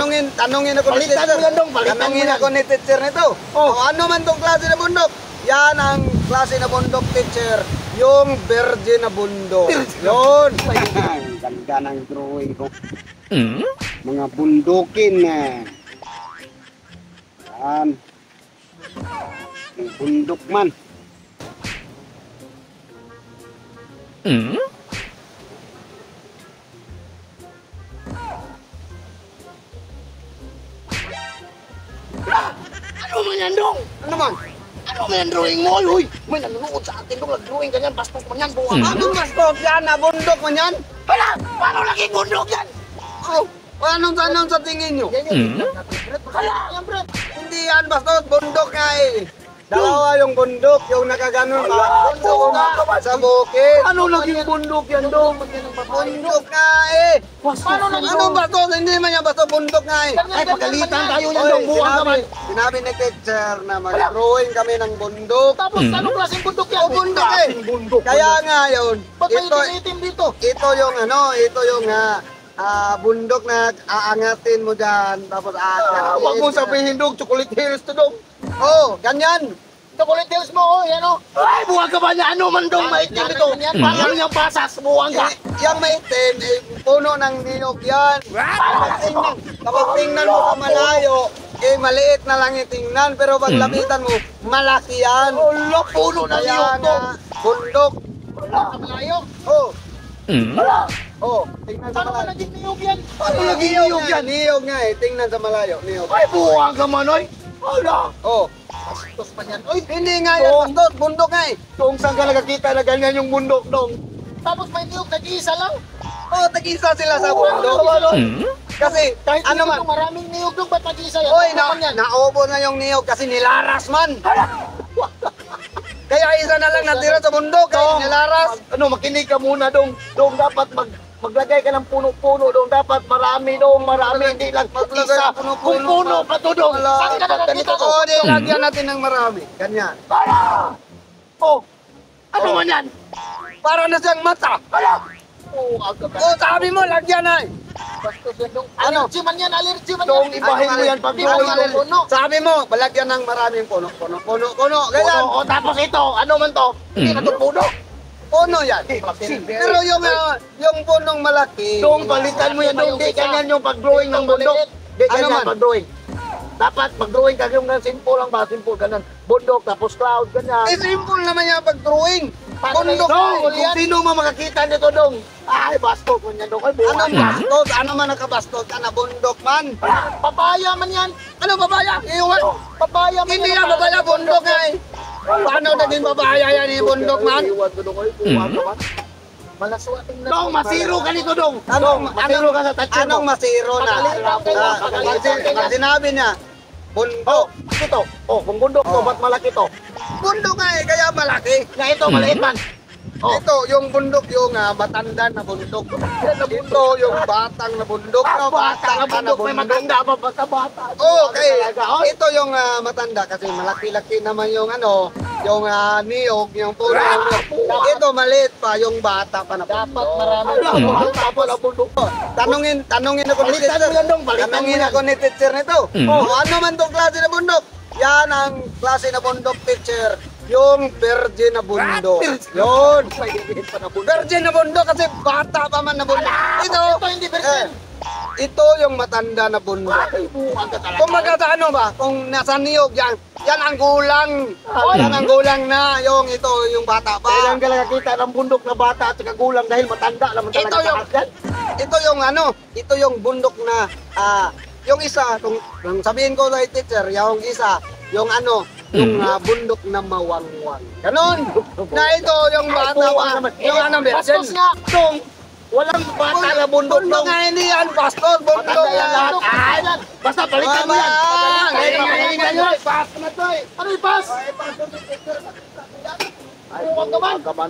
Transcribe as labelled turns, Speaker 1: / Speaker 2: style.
Speaker 1: Tanungin ako ni
Speaker 2: Palitan
Speaker 1: teacher.
Speaker 2: mo yan, Dong. Palitan mo
Speaker 1: Tanungin
Speaker 2: yan.
Speaker 1: ako ni teacher nito.
Speaker 2: Oh.
Speaker 1: Ano man tong klase na bundok? Yan ang klase na bundok, teacher. Yung virgin na bundok. Yun. Ganda ng drawing ko. Mga bundukin na. Yan. Yung bundok man.
Speaker 2: Ano man yan, Dong?
Speaker 1: Ano man?
Speaker 2: Ano man yan drawing mo? Uy, may nanonood sa atin, Dong. Nag-drawing ganyan. Bastos man yan. Buwang.
Speaker 1: Anong bastos yan na bundok man yan?
Speaker 2: Hala! Paano naging bundok yan?
Speaker 1: Oh, anong sa tingin nyo?
Speaker 2: Yan yung hala! Yan, Brad.
Speaker 1: Hindi yan bastos, bundok nga eh. Dalawa yung bundok, yung nakaganon ka. Bundok nga sa bukid.
Speaker 2: Ano naging bundok yan, Dong?
Speaker 1: Bundok nga eh.
Speaker 2: Paano naging
Speaker 1: Anong bastos? Hindi man yan bastos, bundok nga eh.
Speaker 2: Ay, pagalitan tayo yan,
Speaker 1: Oy,
Speaker 2: Dong. Buwang naman.
Speaker 1: sinabi ni teacher na mag-drawing kami ng bundok.
Speaker 2: Tapos, anong klaseng bundok yan?
Speaker 1: O bundok eh.
Speaker 2: Bundok.
Speaker 1: Kaya nga yun,
Speaker 2: Ba't may
Speaker 1: ito,
Speaker 2: itim dito?
Speaker 1: ito yung bundok na aangatin mo dyan, tapos aangatin.
Speaker 2: Huwag mo sabihin, Dong. Chocolate Hills to, Dong.
Speaker 1: Oh, ganyan.
Speaker 2: Chocolate Hills mo, oh. Yan, oh. Ay, buwang ka ba niya? Ano man, Dong? Maitim ito. Parang niyang pasas. Buwang ka.
Speaker 1: Yung maitim, puno ng niyog yan. Kapag tingnan mo ka malayo, maliit na lang itingnan, pero pag lapitan mo, malaki yan.
Speaker 2: Ulo, puno ng
Speaker 1: Kaya
Speaker 2: niyog,
Speaker 1: nga,
Speaker 2: Dong.
Speaker 1: bundok.
Speaker 2: Wala, malayo.
Speaker 1: Oh,
Speaker 2: Wala.
Speaker 1: oh, tingnan sa
Speaker 2: Paano
Speaker 1: malayo.
Speaker 2: naging niyog yan? Paano naging niyog yan?
Speaker 1: Niyog nga eh, tingnan sa malayo, niyog.
Speaker 2: Ay, buwang ka man, oy. Wala.
Speaker 1: Oh,
Speaker 2: Bastos pa yan. Oy,
Speaker 1: hindi nga yan, bastos, bundok nga eh.
Speaker 2: Dong, saan ka nakakita na ganyan yung bundok, Dong? Tapos may niyog, nag-iisa lang.
Speaker 1: Oh, tag-isa sila sa bundok. Kasi,
Speaker 2: Kahit
Speaker 1: ano man,
Speaker 2: maraming niyog, Dong, ba't nag-iisa yan?
Speaker 1: oy,
Speaker 2: Ano man yan?
Speaker 1: naubo na yung niyog kasi nilaras man. Kaya isa na lang natira sa bundok,
Speaker 2: Dong,
Speaker 1: nilaras.
Speaker 2: ano, makinig ka muna, Dong. Dong, dapat maglagay ka ng puno-puno, Dong. Dapat marami, Dong. Marami, hindi lang
Speaker 1: Maglagay
Speaker 2: isa.
Speaker 1: ng puno-puno
Speaker 2: Kung puno pa to, Dong.
Speaker 1: Wala.
Speaker 2: Saan ka nakakita to?
Speaker 1: Oo, di lagyan natin ng marami. Ganyan.
Speaker 2: Para! Oh, ano man yan?
Speaker 1: Para na siyang mata.
Speaker 2: Para! Oh, agad.
Speaker 1: Oh, sabi mo, lagyan na eh.
Speaker 2: Bastos yan, Dong.
Speaker 1: Ano?
Speaker 2: Allergy man yan, allergy man
Speaker 1: Dong,
Speaker 2: yan.
Speaker 1: ibahin mo yan pag
Speaker 2: puno.
Speaker 1: Sabi mo, balagyan ng maraming puno. Puno. Ganyan.
Speaker 2: Oh, tapos ito, ano man to? Hindi na to puno.
Speaker 1: Puno yan. Pero yung punong malaki.
Speaker 2: Dong, balikan mo yan, Dong. Di ganyan yung pag-drawing ng bundok. Di
Speaker 1: Ano
Speaker 2: ganyan
Speaker 1: man?
Speaker 2: pag-drawing. Dapat mag-drawing ka yung simple lang ba? Simple, ganyan. Bundok, tapos cloud, ganyan.
Speaker 1: Simple naman yung pag-drawing. Bundok.
Speaker 2: Dong, kung sino man makakita nito, Dong. Ay, bastos man yan, Dong. Ay, buwan.
Speaker 1: Anong bastos? Ano man nakabastos ka na bundok man?
Speaker 2: Papaya man yan.
Speaker 1: Ano babaya? Iwan.
Speaker 2: Papaya man
Speaker 1: Hindi yan babaya, bundok nga eh. Paano naging babaya yan yung bundok man?
Speaker 2: Iwan ko, Dong. Ay, buwan ka man. Malaswating na. Dong, masiro ka nito, Dong. Masiro ka sa tatsyo mo.
Speaker 1: Anong masiro na? Pag sinabi niya, bundok.
Speaker 2: Ito. Oh, kung bundok to, ba't malaki to?
Speaker 1: Bundok nga eh, kaya malaki.
Speaker 2: Nga ito, maliit man. Oh.
Speaker 1: Ito, yung bundok, yung matanda na bundok. Ito, yung batang na bundok.
Speaker 2: Bata ka bundok, may matanda pa bata.
Speaker 1: Okay, ito yung matanda kasi malaki-laki naman yung yung niyog, yung puno. Ito maliit pa, yung bata pa na bundok.
Speaker 2: Dapat marami. Tapos ang bundok.
Speaker 1: Tanungin ako ni
Speaker 2: Balitan
Speaker 1: teacher.
Speaker 2: mo yan, Dong. Balitan mo
Speaker 1: Tanungin
Speaker 2: yan.
Speaker 1: ako ni teacher nito. Oh, ano man tong klase na bundok? Yan ang klase na bundok, teacher. Yung virgin na bundok. Yun. Virgin na bundok kasi bata pa man na bundok. Ito
Speaker 2: hindi virgin.
Speaker 1: Ito yung matanda na bundok.
Speaker 2: Ay, buwan ka talaga.
Speaker 1: Kung magkataano ba, kung nasa niyog yan ang gulang. Yan ang gulang na, yung ito, yung bata pa.
Speaker 2: Kailan ka nakakita ng bundok na bata at saka gulang dahil matanda naman talaga lahat yan.
Speaker 1: Ito yung bundok na, yung isa, kung sabihin ko kay teacher, yung isa, yung bundok na mawangwang. Ganon. Na ito, yung bata pa, yung
Speaker 2: Bastos
Speaker 1: virgin.
Speaker 2: nga. Dong, walang bata na bundok,
Speaker 1: Bundok
Speaker 2: Dong.
Speaker 1: nga hindi yan, bastos, bundok
Speaker 2: Matanda yan lahat.
Speaker 1: yan.
Speaker 2: Ay, basta palitan mo yan.
Speaker 1: Galing yan.
Speaker 2: Pass na to eh. Ano yung pass? Ay, buwan ka man.